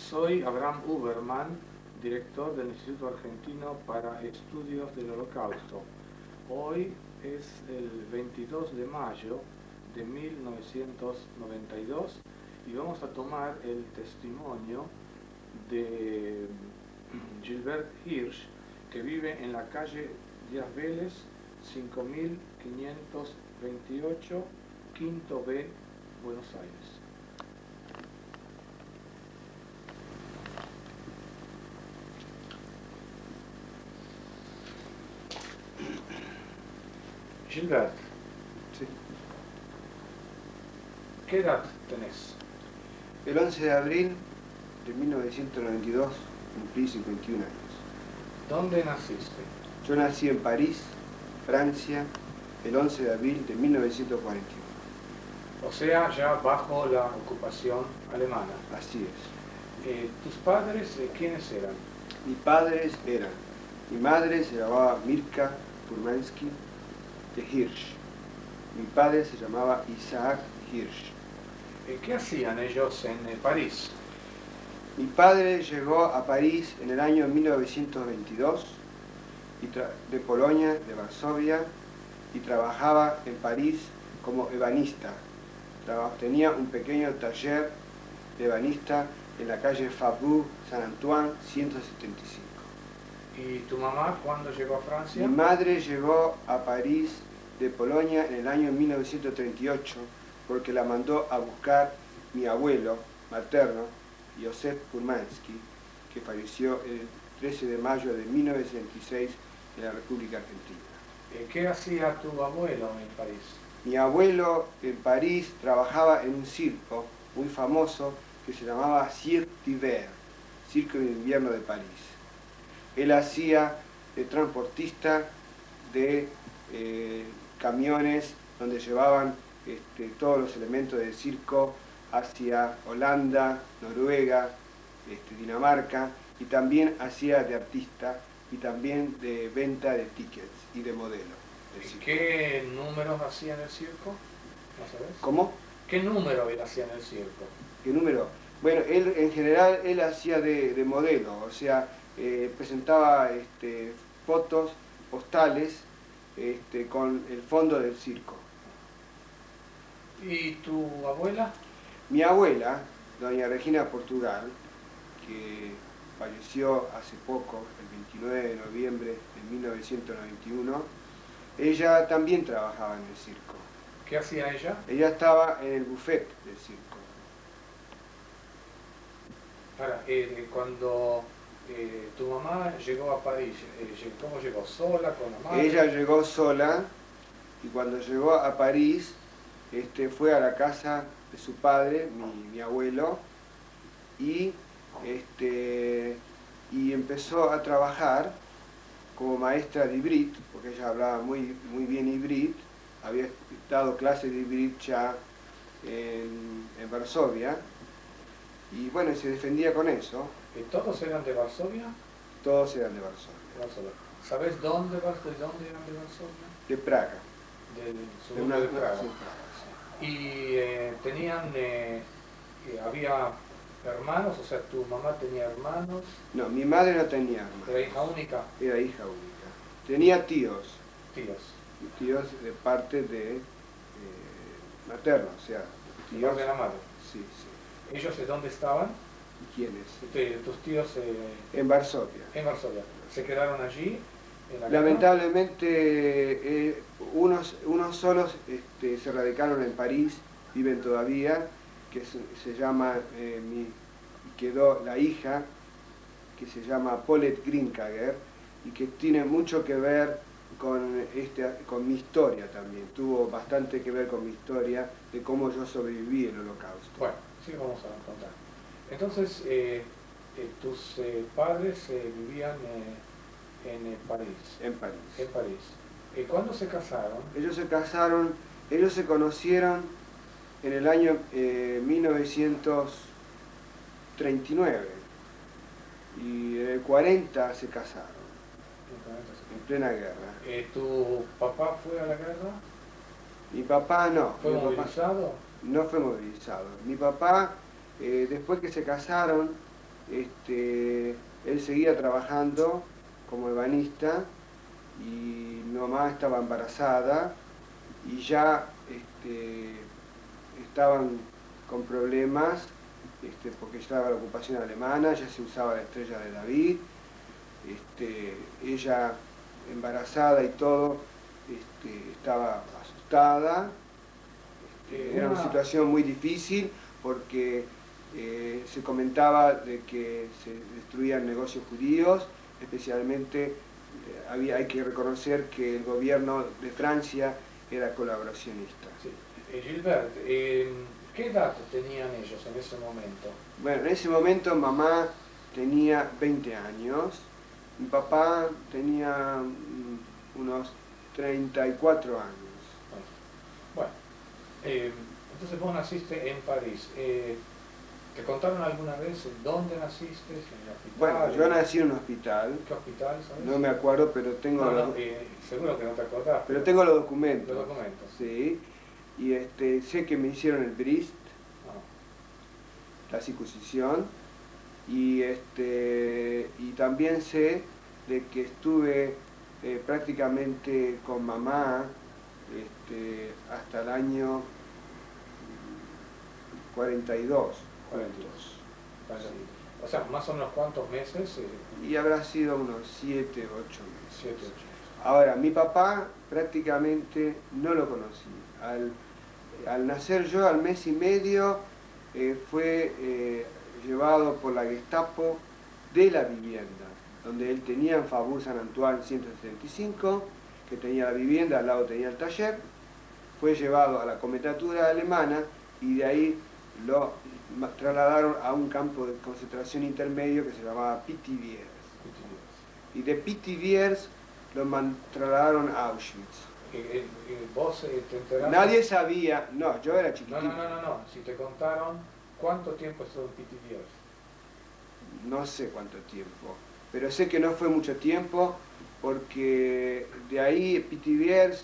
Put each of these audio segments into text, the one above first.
Soy Abraham Uberman, director del Instituto Argentino para Estudios del Holocausto. Hoy es el 22 de mayo de 1992 y vamos a tomar el testimonio de Gilbert Hirsch, que vive en la calle Díaz Vélez, 5528, Quinto B, Buenos Aires. Gilbert, Sí. ¿qué edad tenés? El 11 de abril de 1992 cumplí 51 años. ¿Dónde naciste? Yo nací en París, Francia, el 11 de abril de 1941. O sea, ya bajo la ocupación alemana. Así es. ¿Tus padres quiénes eran? Mis padres eran, mi madre se llamaba Mirka Furmansky de Hirsch. Mi padre se llamaba Isaac Hirsch. ¿Qué hacían ellos en París? Mi padre llegó a París en el año 1922 de Polonia, de Varsovia, y trabajaba en París como ebanista. Tenía un pequeño taller de ebanista en la calle Faubourg Saint-Antoine 175. ¿Y tu mamá cuándo llegó a Francia? Mi madre llegó a París de Polonia en el año 1938 porque la mandó a buscar mi abuelo materno, Józef Furmansky, que falleció el 13 de mayo de 1966 en la República Argentina. ¿Qué hacía tu abuelo en París? Mi abuelo en París trabajaba en un circo muy famoso que se llamaba Cirque d'Hiver, Circo de Invierno de París. Él hacía de transportista de camiones donde llevaban todos los elementos del circo hacia Holanda, Noruega, Dinamarca, y también hacía de artista y también de venta de tickets y de modelo. ¿Qué números hacía en el circo? ¿No sabes? ¿Cómo? ¿Qué número él hacía en el circo? ¿Qué número? Bueno, él en general él hacía de modelo, o sea, presentaba fotos postales con el fondo del circo. ¿Y tu abuela? Mi abuela, doña Regina Portugal, que falleció hace poco, el 29 de noviembre de 1991, ella también trabajaba en el circo. ¿Qué hacía ella? Ella estaba en el buffet del circo. Ahora, cuando tu mamá llegó a París, ¿cómo llegó? ¿Sola, con la madre? Ella llegó sola y cuando llegó a París fue a la casa de su padre, mi abuelo, y empezó a trabajar como maestra de hibrit, porque ella hablaba muy bien hibrit, había dado clases de hibrit ya en Varsovia, y bueno, se defendía con eso. ¿Todos eran de Varsovia? Todos eran de Varsovia. ¿Sabes dónde eran de Varsovia? De Praga. Del De suburbio de Praga. sí. ¿Y tenían, había hermanos? O sea, ¿tu mamá tenía hermanos? No, mi madre no tenía hermanos. ¿Era hija única? Era hija única. Tenía tíos. Tíos. Tíos de parte de materno, o sea, tíos de la madre. Sí. ¿Ellos de dónde estaban? ¿Quiénes? ¿Tus tíos? En Varsovia. En Varsovia. ¿Se quedaron allí? Lamentablemente, unos solos se radicaron en París, viven todavía, que se llama, quedó la hija, que se llama Paulette Grinkager, y que tiene mucho que ver con mi historia también. Tuvo bastante que ver con mi historia de cómo yo sobreviví el Holocausto. Bueno, sí vamos a contar. Entonces, tus padres vivían en París. En París. En París. ¿Cuándo se casaron? Ellos se conocieron en el año 1939 y en el 40 se casaron. En plena guerra. ¿Tu papá fue a la guerra? Mi papá no. ¿Fue movilizado? No fue movilizado. Mi papá, después que se casaron, él seguía trabajando como ebanista y mi mamá estaba embarazada y ya estaban con problemas porque estaba la ocupación alemana, ya se usaba la estrella de David, ella embarazada y todo, estaba asustada, era una situación muy difícil porque se comentaba de que se destruían negocios judíos, especialmente hay que reconocer que el gobierno de Francia era colaboracionista. Sí. Gilbert, ¿qué edad tenían ellos en ese momento? Bueno, en ese momento mamá tenía 20 años, mi papá tenía unos 34 años. Bueno, entonces vos naciste en París. ¿Te contaron alguna vez dónde naciste? ¿En el hospital? Bueno, yo nací en un hospital. ¿Qué hospital, sabes? No me acuerdo, pero tengo seguro que no te acordás. Pero tengo los documentos. Los documentos. Sí. Y sé que me hicieron el bris, Ah. la circuncisión, y también sé de que estuve prácticamente con mamá hasta el año 42. 42. Sí. O sea, más o menos cuántos meses. Y habrá sido unos 7, 8 meses. 7, 8. Ahora, mi papá prácticamente no lo conocí. Al nacer yo, al mes y medio, fue llevado por la Gestapo de la vivienda, donde él tenía en Faubourg Saint-Antoine 175, que tenía la vivienda, al lado tenía el taller. Fue llevado a la comendadura alemana y de ahí lo trasladaron a un campo de concentración intermedio que se llamaba Pithiviers. Y de Pithiviers lo trasladaron a Auschwitz. ¿Vos te enteraste? Nadie sabía, no, yo era chiquitito. No, si te contaron, ¿cuánto tiempo estuvo en Pithiviers? No sé cuánto tiempo, pero sé que no fue mucho tiempo porque de ahí Pithiviers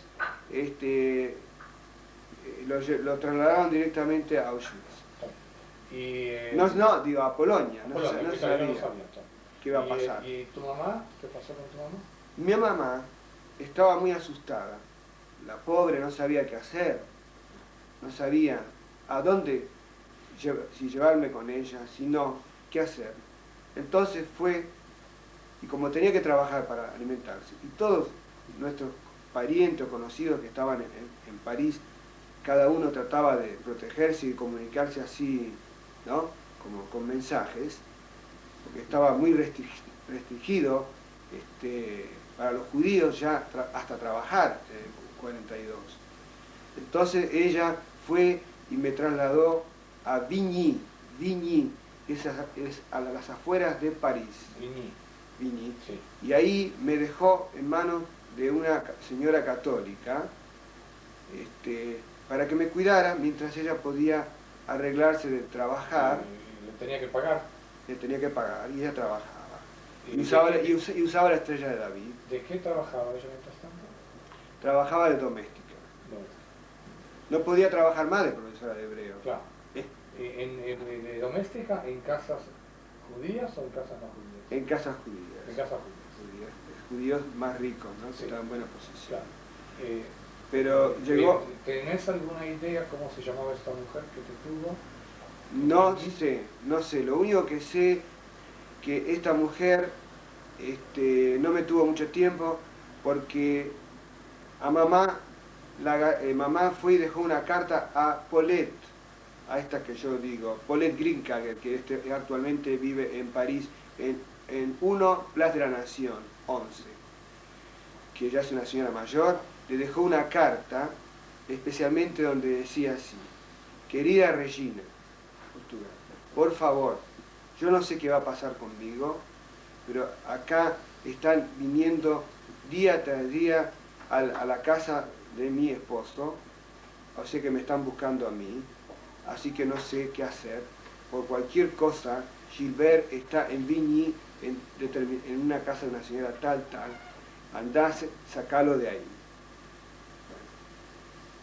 lo trasladaron directamente a Auschwitz. No, digo, a Polonia, no sabía qué iba a pasar. ¿Y tu mamá? ¿Qué pasó con tu mamá? Mi mamá estaba muy asustada, la pobre no sabía qué hacer, no sabía a dónde, si llevarme con ella, si no, qué hacer. Entonces fue, y como tenía que trabajar para alimentarse, y todos nuestros parientes o conocidos que estaban en París, cada uno trataba de protegerse y comunicarse así, ¿no? Como con mensajes, porque estaba muy restringido para los judíos ya hasta trabajar en 42. Entonces ella fue y me trasladó a Vigny. Vigny es a las afueras de París. Vigny. Sí. Y ahí me dejó en manos de una señora católica para que me cuidara mientras ella podía arreglarse de trabajar. ¿Le tenía que pagar? Le tenía que pagar y ella trabajaba. Y usaba la estrella de David. ¿De qué trabajaba ella mientras tanto? Trabajaba de doméstica. No podía trabajar más de profesora de hebreo. Claro. ¿De doméstica en casas judías o en casas no judías? En casas judías. En casas judías. Judíos más ricos, ¿no? Que Sí. estaban en buena posición. Claro. Pero llegó... ¿Tenés alguna idea cómo se llamaba esta mujer que te tuvo? No sé. Lo único que sé que esta mujer no me tuvo mucho tiempo porque a mamá, mamá fue y dejó una carta a Paulette, a esta que yo digo, Paulette Greenkager, que actualmente vive en París, en 1 Place de la Nation, 11, que ya es una señora mayor. Le dejó una carta, especialmente donde decía así: querida Regina, Portugal, por favor, yo no sé qué va a pasar conmigo, pero acá están viniendo día tras día a la casa de mi esposo, o sea que me están buscando a mí, así que no sé qué hacer. Por cualquier cosa, Gilbert está en Vigny, en una casa de una señora tal, andá, sacalo de ahí.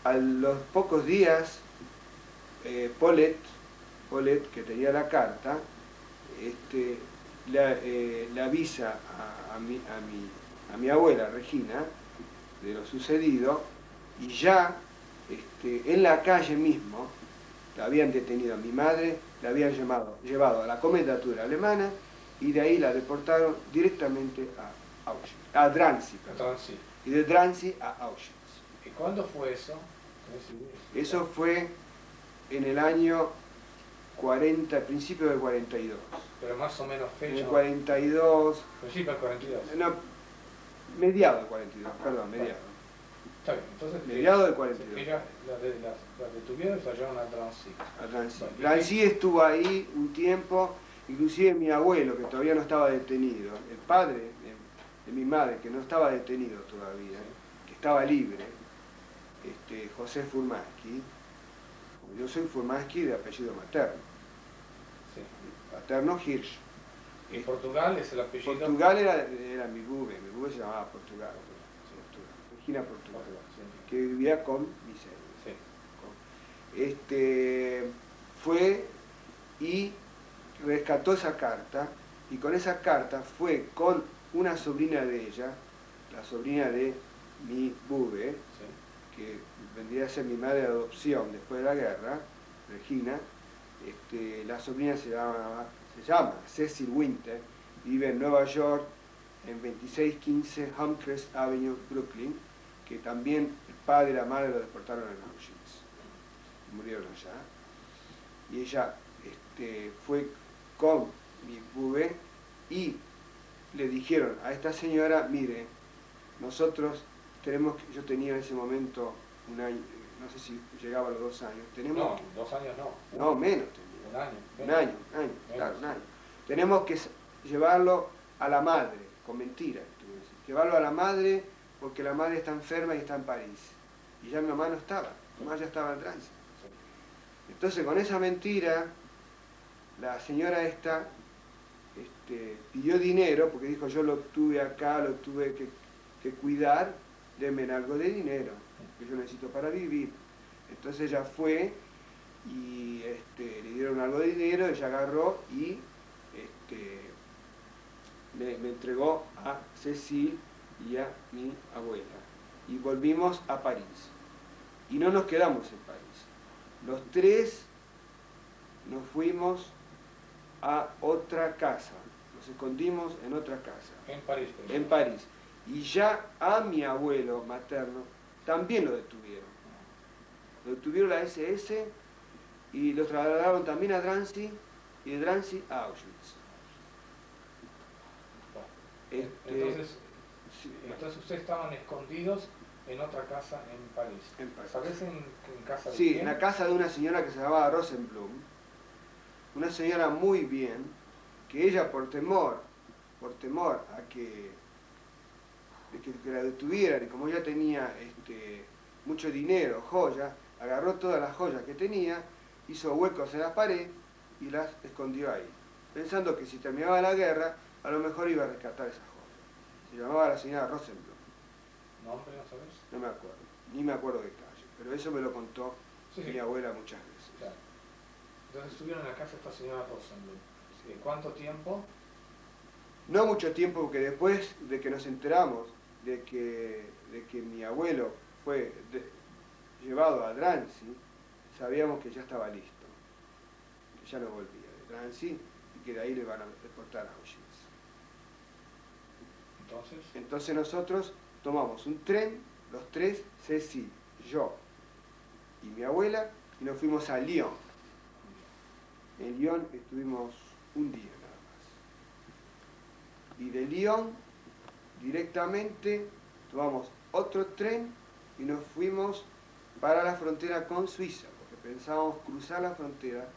A los pocos días, Paulette, que tenía la carta, le avisa a mi abuela Regina de lo sucedido, y ya en la calle mismo la habían detenido a mi madre, la habían llevado a la comandatura alemana, y de ahí la deportaron directamente a Auschwitz, a Drancy, perdón. Drancy. Y de Drancy a Auschwitz. ¿Y cuándo fue eso? Eso fue en el año 40, principio del 42. Pero más o menos fecha. En el 42. Principio del 42. No, mediado del 42, perdón, mediado. Está bien, entonces. Mediado del 42. Ella la detuvieron y la llevaron a Drancy. A Drancy. Bueno, Drancy estuvo ahí un tiempo, inclusive mi abuelo, que todavía no estaba detenido, el padre de mi madre, que no estaba detenido todavía, que estaba libre, José Furmansky. Yo soy Furmansky de apellido materno. Sí. Paterno Hirsch. ¿Y Portugal es el apellido? Portugal era mi bube se llamaba Portugal. Regina Portugal, sí. Que vivía con Vicente. Sí. Fue y rescató esa carta, y con esa carta fue con una sobrina de ella, la sobrina de mi bube, Sí. que vendría a ser mi madre de adopción después de la guerra, Regina. La sobrina se llama Cecil Winter, vive en Nueva York, en 2615 Humcrest Avenue, Brooklyn, que también el padre y la madre lo deportaron en Auschwitz, murieron allá. Y ella fue con mi bube y le dijeron a esta señora, mire, nosotros yo tenía en ese momento un año, no sé si llegaba a los 2 años. No, 2 años no. No, menos tenía. Un año. Un año, claro, un año. Tenemos que llevarlo a la madre, con mentiras. Llevarlo a la madre porque la madre está enferma y está en París. Y ya mi mamá no estaba, mi mamá ya estaba en tránsito. Entonces con esa mentira, la señora esta pidió dinero, porque dijo, yo lo tuve acá, lo tuve que cuidar, denme algo de dinero, que yo necesito para vivir. Entonces ella fue y le dieron algo de dinero, ella agarró y me entregó a Cecil y a mi abuela. Y volvimos a París. Y no nos quedamos en París. Los 3 nos fuimos a otra casa. Nos escondimos en otra casa. En París. En París. Y ya a mi abuelo materno también lo detuvieron. Lo detuvieron la SS y lo trasladaron también a Drancy y de Drancy a Auschwitz. Entonces ustedes estaban escondidos en otra casa en París. ¿Sabes en casa de Sí, quién? en la casa de una señora que se llamaba Rosenblum. Una señora muy bien, que ella por temor a que la detuvieran, y como ella tenía mucho dinero, joyas, agarró todas las joyas que tenía, hizo huecos en la pared y las escondió ahí, pensando que si terminaba la guerra, a lo mejor iba a rescatar esas joyas. Se llamaba la señora Rosenblum. ¿Nombre no sabes? No me acuerdo, ni me acuerdo de calle, pero eso me lo contó mi abuela muchas veces. Claro. Entonces estuvieron en la casa de esta señora Rosenblum. ¿Cuánto tiempo? No mucho tiempo, porque después de que nos enteramos de que mi abuelo fue llevado a Drancy, sabíamos que ya estaba listo, que ya no volvía de Drancy y que de ahí le van a deportar a Auschwitz. Entonces nosotros tomamos un tren, los 3, Ceci, yo y mi abuela, y nos fuimos a Lyon. En Lyon estuvimos un día nada más. Y de Lyon directamente tomamos otro tren y nos fuimos para la frontera con Suiza, porque pensábamos cruzar la frontera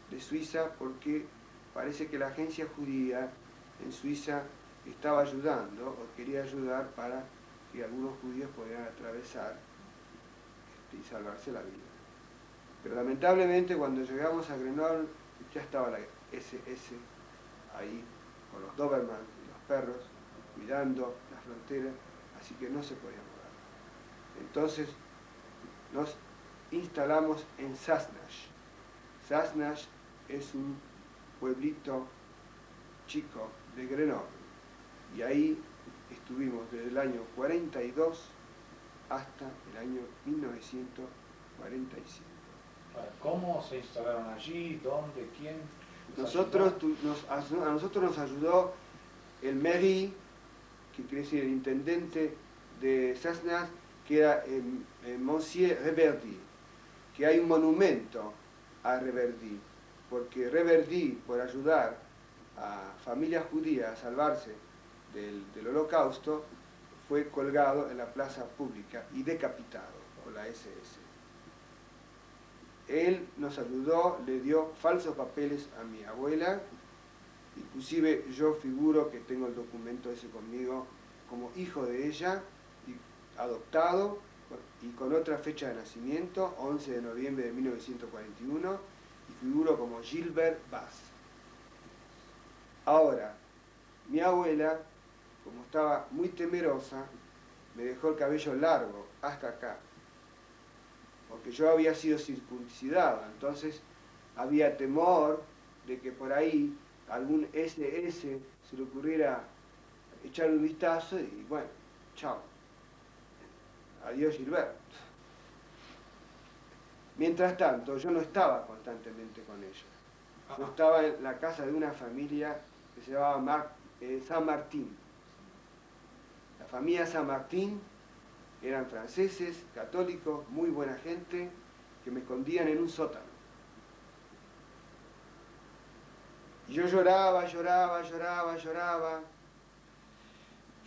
de Suiza porque parece que la agencia judía en Suiza estaba ayudando o quería ayudar para que algunos judíos pudieran atravesar y salvarse la vida. Pero lamentablemente cuando llegamos a Grenoble ya estaba la SS ahí con los Doberman y los perros cuidando la frontera, así que no se podía mover. Entonces nos instalamos en Sassnach. Sassnach es un pueblito chico de Grenoble. Y ahí estuvimos desde el año 42 hasta el año 1945. ¿Cómo se instalaron allí? ¿Dónde? ¿Quién? A nosotros nos ayudó el mairie, que quiere decir el intendente de Sassenage, que era Monsieur Reverdy, que hay un monumento a Reverdy, porque Reverdy, por ayudar a familias judías a salvarse del Holocausto, fue colgado en la plaza pública y decapitado por la SS. Él nos ayudó, le dio falsos papeles a mi abuela, inclusive yo figuro que tengo el documento ese conmigo como hijo de ella, adoptado y con otra fecha de nacimiento, 11 de noviembre de 1941, y figuro como Gilbert Bass. Ahora, mi abuela, como estaba muy temerosa, me dejó el cabello largo hasta acá, porque yo había sido circuncidado, entonces había temor de que por ahí algún SS se le ocurriera echar un vistazo y bueno, chao. Adiós, Gilbert. Mientras tanto, yo no estaba constantemente con ella. Yo estaba en la casa de una familia que se llamaba San Martín. La familia San Martín eran franceses, católicos, muy buena gente, que me escondían en un sótano. Y yo lloraba,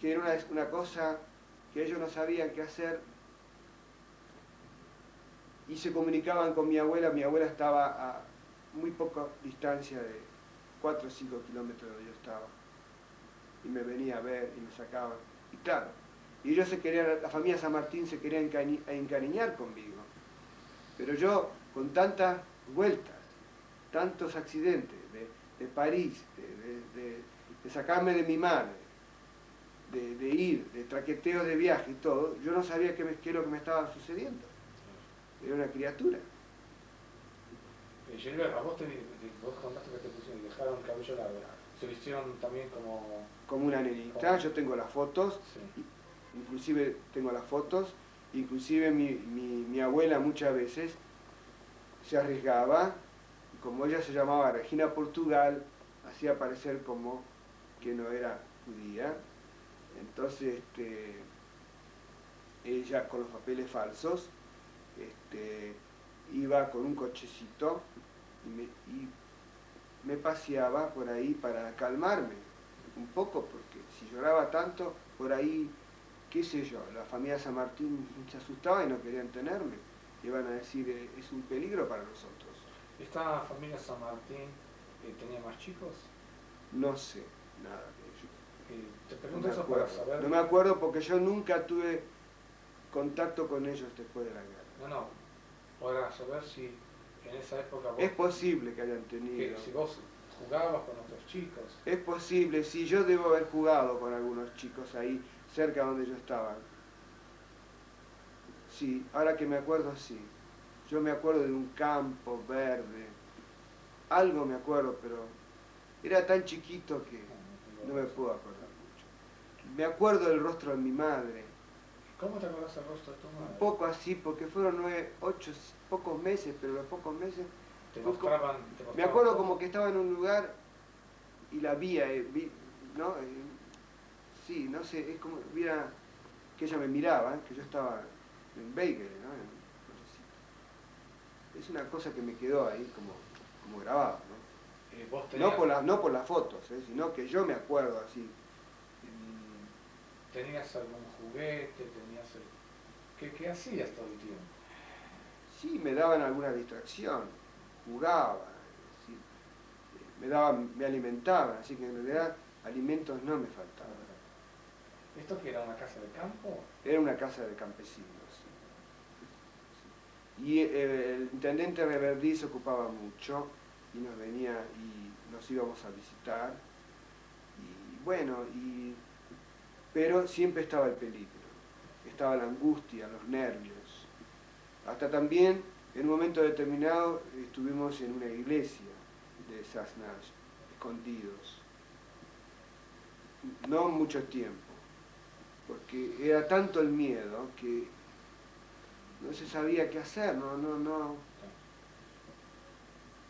que era una cosa que ellos no sabían qué hacer, y se comunicaban con mi abuela estaba a muy poca distancia de 4 o 5 kilómetros de donde yo estaba, y me venía a ver y me sacaban, y claro, y ellos la familia San Martín se quería encariñar conmigo, pero yo con tantas vueltas, tantos accidentes, de París, de sacarme de mi madre, de ir, de traqueteos de viaje y todo, yo no sabía qué es lo que me estaba sucediendo. Era una criatura. Gilbert, a vos contaste que te dejaron el cabello largo. ¿Se vistieron también como...? Como una nenita, yo tengo las fotos, sí. Inclusive tengo las fotos, inclusive mi abuela muchas veces se arriesgaba, y como ella se llamaba Regina Portugal, hacía parecer como que no era judía, entonces ella con los papeles falsos iba con un cochecito y me paseaba por ahí para calmarme un poco, porque si lloraba tanto, por ahí, qué sé yo, la familia San Martín se asustaba y no querían tenerme. Iban a decir, es un peligro para nosotros. ¿Esta familia San Martín tenía más chicos? No sé nada de ellos. Te pregunto eso para saber... No me acuerdo porque yo nunca tuve contacto con ellos después de la guerra. No, para saber si en esa época vos... Es posible que hayan tenido... Que si vos jugabas con otros chicos... Es posible, sí, yo debo haber jugado con algunos chicos ahí, cerca donde yo estaba. Sí, ahora que me acuerdo, sí. Yo me acuerdo de un campo verde. Algo me acuerdo, pero era tan chiquito que no me puedo acordar mucho. Me acuerdo del rostro de mi madre. ¿Cómo te acuerdas del rostro de tu madre? Un poco así, porque fueron 8 pocos meses, pero los pocos meses... Me acuerdo como que estaba en un lugar y la vi, ¿no? Sí, no sé, es como, viera que ella me miraba, que yo estaba en Beigel, ¿no? Es una cosa que me quedó ahí como grabado, ¿no? ¿Vos tenías... no por las fotos, sino que yo me acuerdo así. ¿Tenías algún juguete? ¿Qué hacías todo el tiempo? Sí, me daban alguna distracción, jugaba, ¿sí? Me alimentaban, así que en realidad alimentos no me faltaban. ¿Esto que era una casa de campo? Era una casa de campesinos. Sí. Y el intendente Reverdy se ocupaba mucho y nos venía y nos íbamos a visitar. Y bueno, pero siempre estaba el peligro, estaba la angustia, los nervios. Hasta también, en un momento determinado, estuvimos en una iglesia de Sassenage escondidos. No mucho tiempo, porque era tanto el miedo que no se sabía qué hacer, no.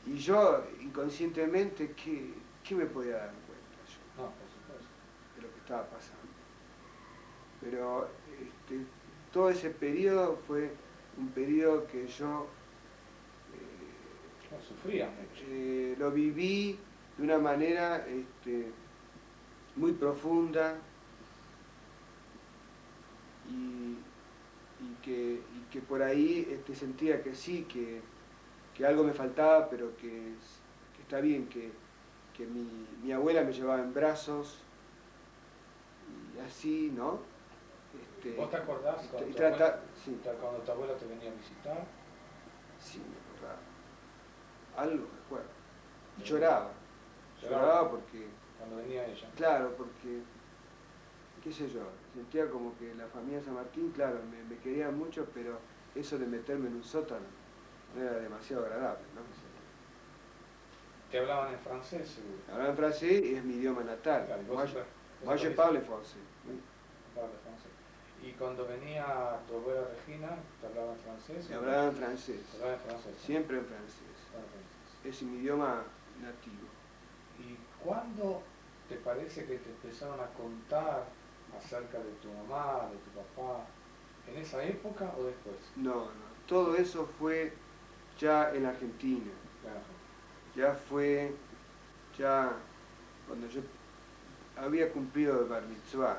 Y yo, inconscientemente, ¿qué me podía dar cuenta yo No, por supuesto. de lo que estaba pasando? Pero todo ese periodo fue un periodo que yo No, sufría mucho. lo viví de una manera muy profunda y, y que por ahí sentía que sí, que algo me faltaba, pero que está bien, que mi abuela me llevaba en brazos y así, ¿no? ¿Vos te acordás cuando y tu abuela, sí, cuando tu abuela te venía a visitar? sí, me acordaba. Algo recuerdo. Y Lloraba lloraba porque, cuando venía ella. claro, porque, qué sé yo, sentía como que la familia San Martín, claro, me quería mucho, pero eso de meterme en un sótano no era demasiado agradable, ¿no? Te hablaban en francés, seguro. Hablar en francés es mi idioma natal. Claro, Moi je parle français. Hablas francés. Y cuando venía tu abuela Regina, ¿te hablaba en francés? Me hablaba en francés. Te hablaba en francés. Siempre en francés. Es mi idioma nativo. ¿Y cuándo te parece que te empezaron a contar acerca de tu mamá, de tu papá? ¿En esa época o después? No. Todo eso fue ya en Argentina. Claro. Ya fue, ya cuando yo había cumplido el bar mitzvah.